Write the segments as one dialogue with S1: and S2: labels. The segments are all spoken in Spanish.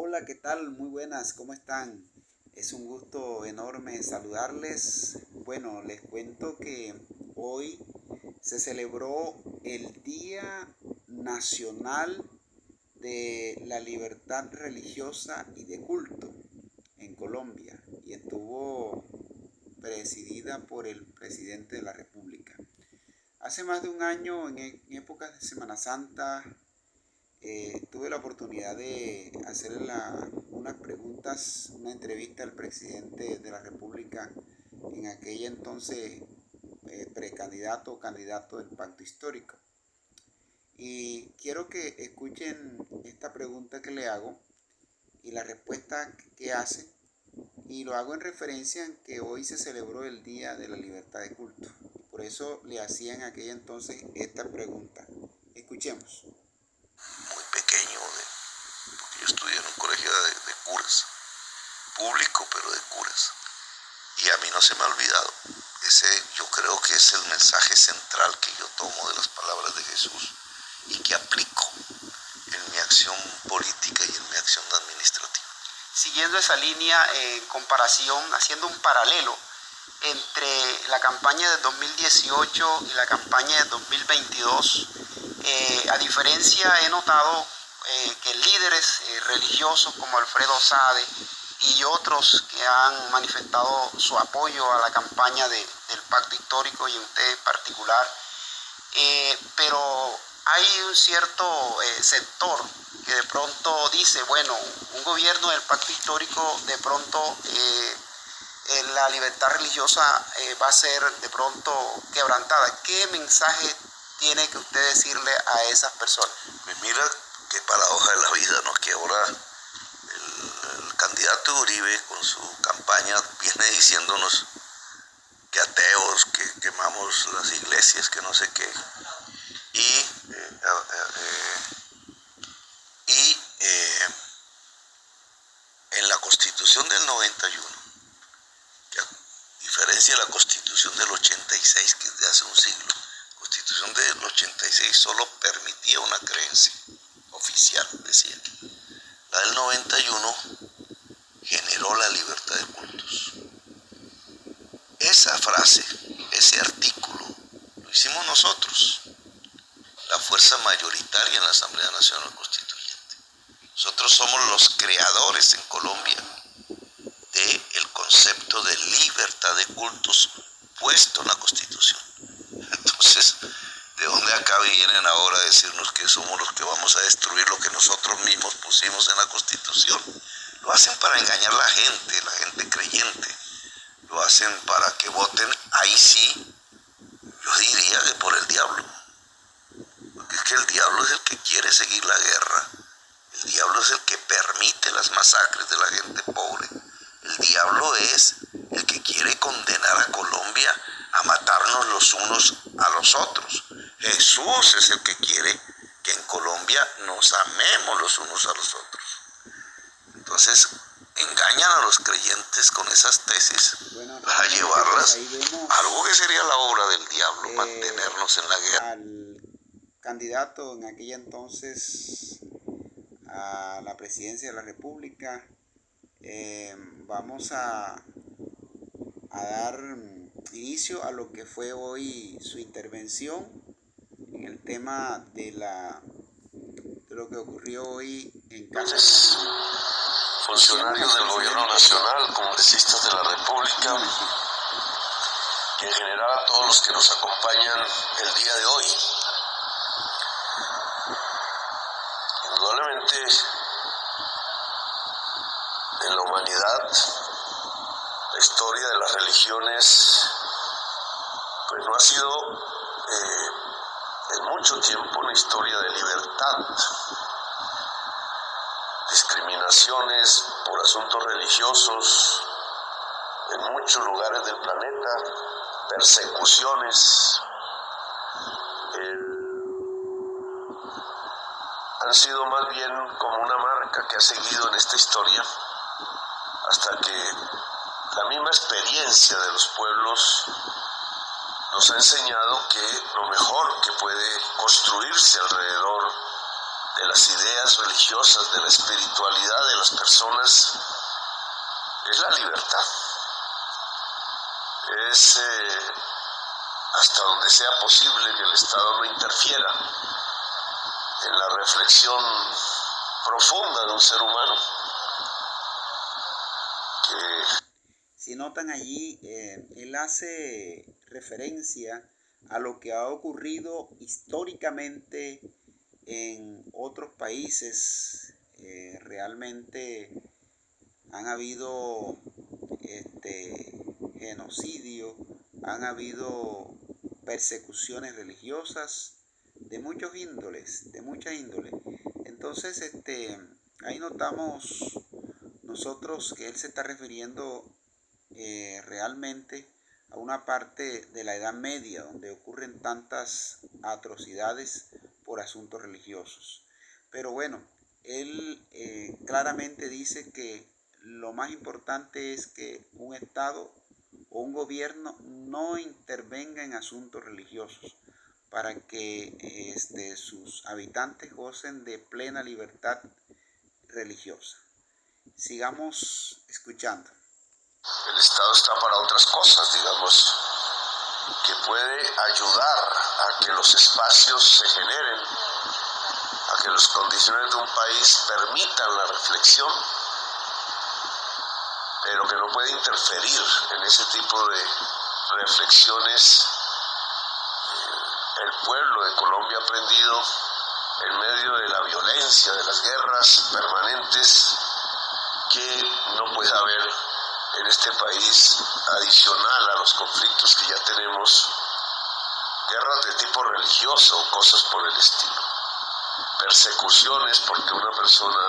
S1: Hola, ¿qué tal? Muy buenas, ¿cómo están? Es un gusto enorme saludarles. Bueno, les cuento que hoy se celebró el Día Nacional de la Libertad Religiosa y de Culto en Colombia y estuvo presidida por el presidente de la República. Hace más de un año, en épocas de Semana Santa, tuve la oportunidad de hacerle unas preguntas, una entrevista al presidente de la República, en aquella entonces precandidato o candidato del Pacto Histórico. Y quiero que escuchen esta pregunta que le hago y la respuesta que hace. Y lo hago en referencia en que hoy se celebró el Día de la Libertad de Culto. Por eso le hacía en aquella entonces esta pregunta. Escuchemos.
S2: Muy pequeño, porque yo estudié en un colegio de curas, público pero de curas, y a mí no se me ha olvidado. Ese yo creo que es el mensaje central que yo tomo de las palabras de Jesús y que aplico en mi acción política y en mi acción administrativa.
S3: Siguiendo esa línea, en comparación, haciendo un paralelo entre la campaña de 2018 y la campaña de 2022, a diferencia he notado que líderes religiosos como Alfredo Sade y otros que han manifestado su apoyo a la campaña del Pacto Histórico y en usted en particular, pero hay un cierto sector que de pronto dice, bueno, un gobierno del Pacto Histórico de pronto la libertad religiosa va a ser de pronto quebrantada. ¿Qué mensaje tiene que usted decirle a esas personas?
S2: Pues mira qué paradoja de la vida, ¿no? Que ahora el candidato Uribe con su campaña viene diciéndonos que ateos, que quemamos las iglesias, que no sé qué. Y en la Constitución del 91, que a diferencia de la Constitución del 86, que es de hace un siglo, la Constitución del 86 solo permitía una creencia oficial, decía. La del 91 generó la libertad de cultos. Esa frase, ese artículo, lo hicimos nosotros, la fuerza mayoritaria en la Asamblea Nacional Constituyente. Nosotros somos los creadores en Colombia del concepto de libertad de cultos puesto en la Constitución. Entonces, ¿de dónde acá vienen ahora a decirnos que somos los que vamos a destruir lo que nosotros mismos pusimos en la Constitución? Lo hacen para engañar a la gente creyente. Lo hacen para que voten, ahí sí, yo diría que por el diablo. Porque es que el diablo es el que quiere seguir la guerra. El diablo es el que permite las masacres de la gente pobre. El diablo es el que quiere condenar a Colombia a matarnos los unos a los otros. Jesús es el que quiere que en Colombia nos amemos los unos a los otros. Entonces, engañan a los creyentes con esas tesis para llevarlas a algo que sería la obra del diablo, mantenernos en la guerra.
S1: Al candidato en aquella entonces a la presidencia de la República, vamos a dar inicio a lo que fue hoy su intervención en el tema de lo que ocurrió hoy en casa de
S2: funcionarios del gobierno nacional, congresistas de la República y en general a todos los que nos acompañan el día de hoy. Indudablemente en la humanidad la historia de las religiones pues no ha sido en mucho tiempo una historia de libertad. Discriminaciones por asuntos religiosos en muchos lugares del planeta, persecuciones, han sido más bien como una marca que ha seguido en esta historia hasta que la misma experiencia de los pueblos nos ha enseñado que lo mejor que puede construirse alrededor de las ideas religiosas, de la espiritualidad, de la las personas es la libertad. Es hasta donde sea posible que el Estado no interfiera en la reflexión profunda de un ser humano.
S1: Si notan allí, él hace referencia a lo que ha ocurrido históricamente en otros países. Realmente han habido genocidio, han habido persecuciones religiosas de muchas índoles. Entonces, ahí notamos nosotros que él se está refiriendo realmente a una parte de la Edad Media donde ocurren tantas atrocidades por asuntos religiosos. Pero bueno, él claramente dice que lo más importante es que un Estado o un gobierno no intervenga en asuntos religiosos para que sus habitantes gocen de plena libertad religiosa. Sigamos escuchando.
S2: El Estado está para otras cosas, digamos, que puede ayudar a que los espacios se generen, a que las condiciones de un país permitan la reflexión, pero que no puede interferir en ese tipo de reflexiones. El pueblo de Colombia ha aprendido en medio de la violencia, de las guerras permanentes, que no puede haber en este país, adicional a los conflictos que ya tenemos, guerras de tipo religioso, cosas por el estilo, persecuciones porque una persona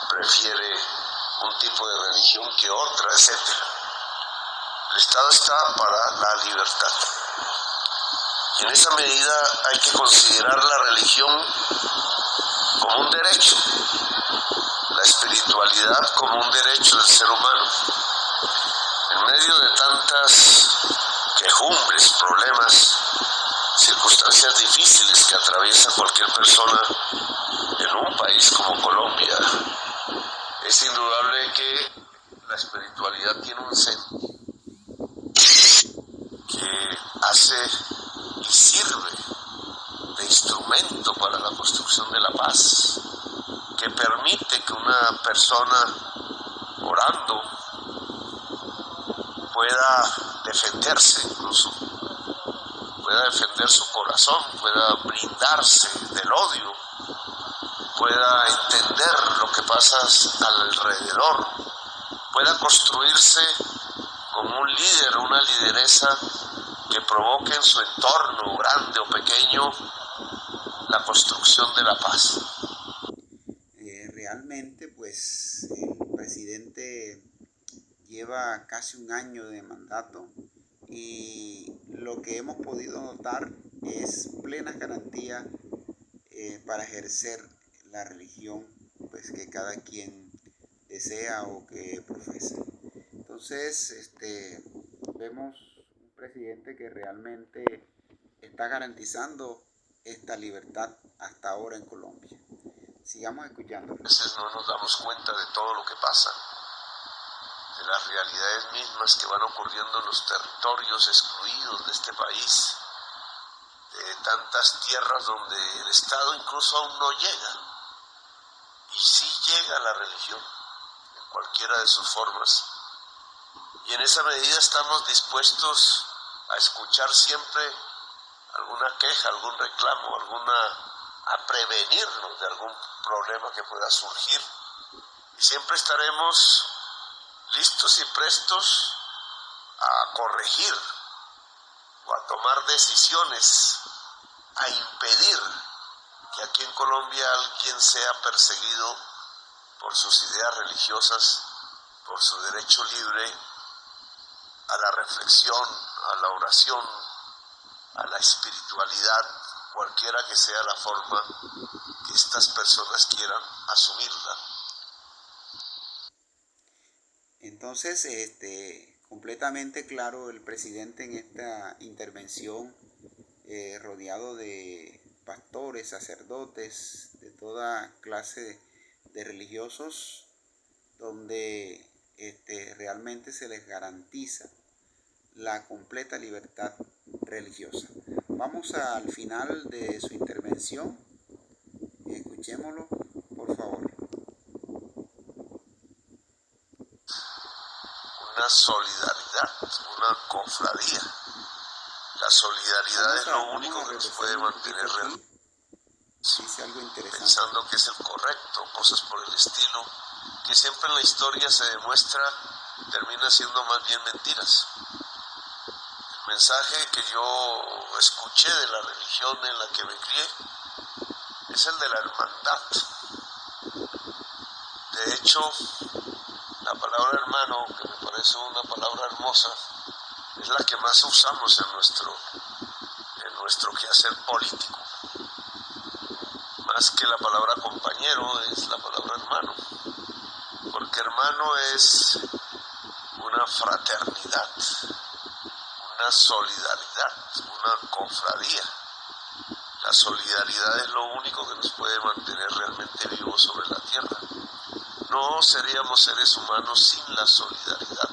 S2: prefiere un tipo de religión que otra, etc. El Estado está para la libertad. Y en esa medida hay que considerar la religión como un derecho, la espiritualidad como un derecho del ser humano. En medio de tantas quejumbres, problemas, circunstancias difíciles que atraviesa cualquier persona en un país como Colombia, es indudable que la espiritualidad tiene un centro que hace y sirve de instrumento para la construcción de la paz, que permite que una persona orando pueda defenderse incluso, pueda defender su corazón, pueda brindarse del odio, pueda entender lo que pasa alrededor, pueda construirse como un líder, una lideresa que provoque en su entorno, grande o pequeño, la construcción de la paz.
S1: Realmente, pues, el presidente lleva casi un año de mandato y lo que hemos podido notar es plena garantía para ejercer la religión pues, que cada quien desea o que profesa. Entonces, vemos un presidente que realmente está garantizando esta libertad hasta ahora en Colombia. Sigamos escuchando.
S2: A veces no nos damos cuenta de todo lo que pasa, de las realidades mismas que van ocurriendo en los territorios excluidos de este país, de tantas tierras donde el Estado incluso aún no llega, y sí llega la religión, en cualquiera de sus formas. Y en esa medida estamos dispuestos a escuchar siempre alguna queja, algún reclamo, a prevenirnos de algún problema que pueda surgir. Y siempre estaremos listos y prestos a corregir o a tomar decisiones, a impedir que aquí en Colombia alguien sea perseguido por sus ideas religiosas, por su derecho libre a la reflexión, a la oración, a la espiritualidad, cualquiera que sea la forma que estas personas quieran asumirla.
S1: Entonces, completamente claro el presidente en esta intervención, rodeado de pastores, sacerdotes, de toda clase de religiosos, donde realmente se les garantiza la completa libertad religiosa. Vamos al final de su intervención. Escuchémoslo, por favor.
S2: Una solidaridad, una cofradía. La solidaridad es lo único que nos puede mantener realmente.
S1: Dice algo interesante.
S2: Pensando que es el correcto, cosas por el estilo, que siempre en la historia se demuestra, termina siendo más bien mentiras. El mensaje que yo escuché de la religión en la que me crié es el de la hermandad. De hecho, la palabra hermano, que me parece una palabra hermosa, es la que más usamos en nuestro quehacer político. Más que la palabra compañero, es la palabra hermano. Porque hermano es una fraternidad, una solidaridad, una cofradía. La solidaridad es lo único que nos puede mantener realmente vivos sobre la tierra. No seríamos seres humanos sin la solidaridad.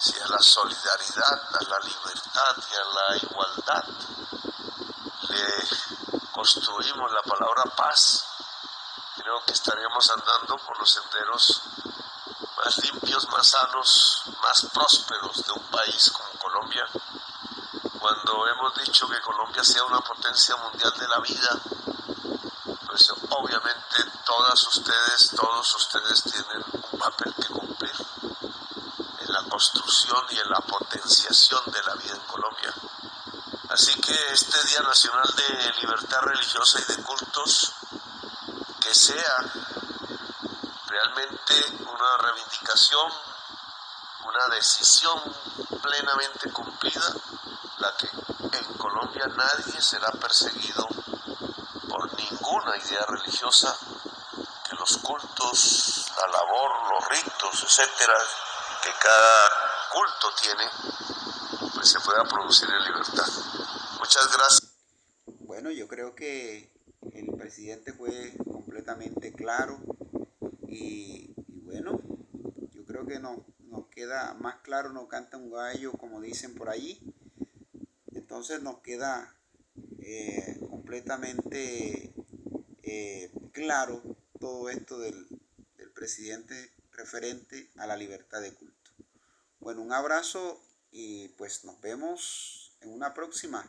S2: Si a la solidaridad, a la libertad y a la igualdad le construimos la palabra paz, creo que estaríamos andando por los senderos más limpios, más sanos, más prósperos de un país como Colombia. Cuando hemos dicho que Colombia sea una potencia mundial de la vida, pues obviamente todos ustedes tienen un papel que cumplir en la construcción y en la potenciación de la vida en Colombia. Así que este Día Nacional de Libertad Religiosa y de Cultos, que sea realmente una reivindicación, una decisión plenamente cumplida, la que en Colombia nadie será perseguido por ninguna idea religiosa, que los cultos, la labor, los ritos, etcétera, que cada culto tiene, pues se pueda producir en libertad. Muchas gracias.
S1: Bueno, yo creo que el presidente fue completamente claro y bueno, yo creo que nos queda más claro, no canta un gallo como dicen por allí. Entonces nos queda completamente claro todo esto del presidente referente a la libertad de culto. Bueno, un abrazo y pues nos vemos en una próxima.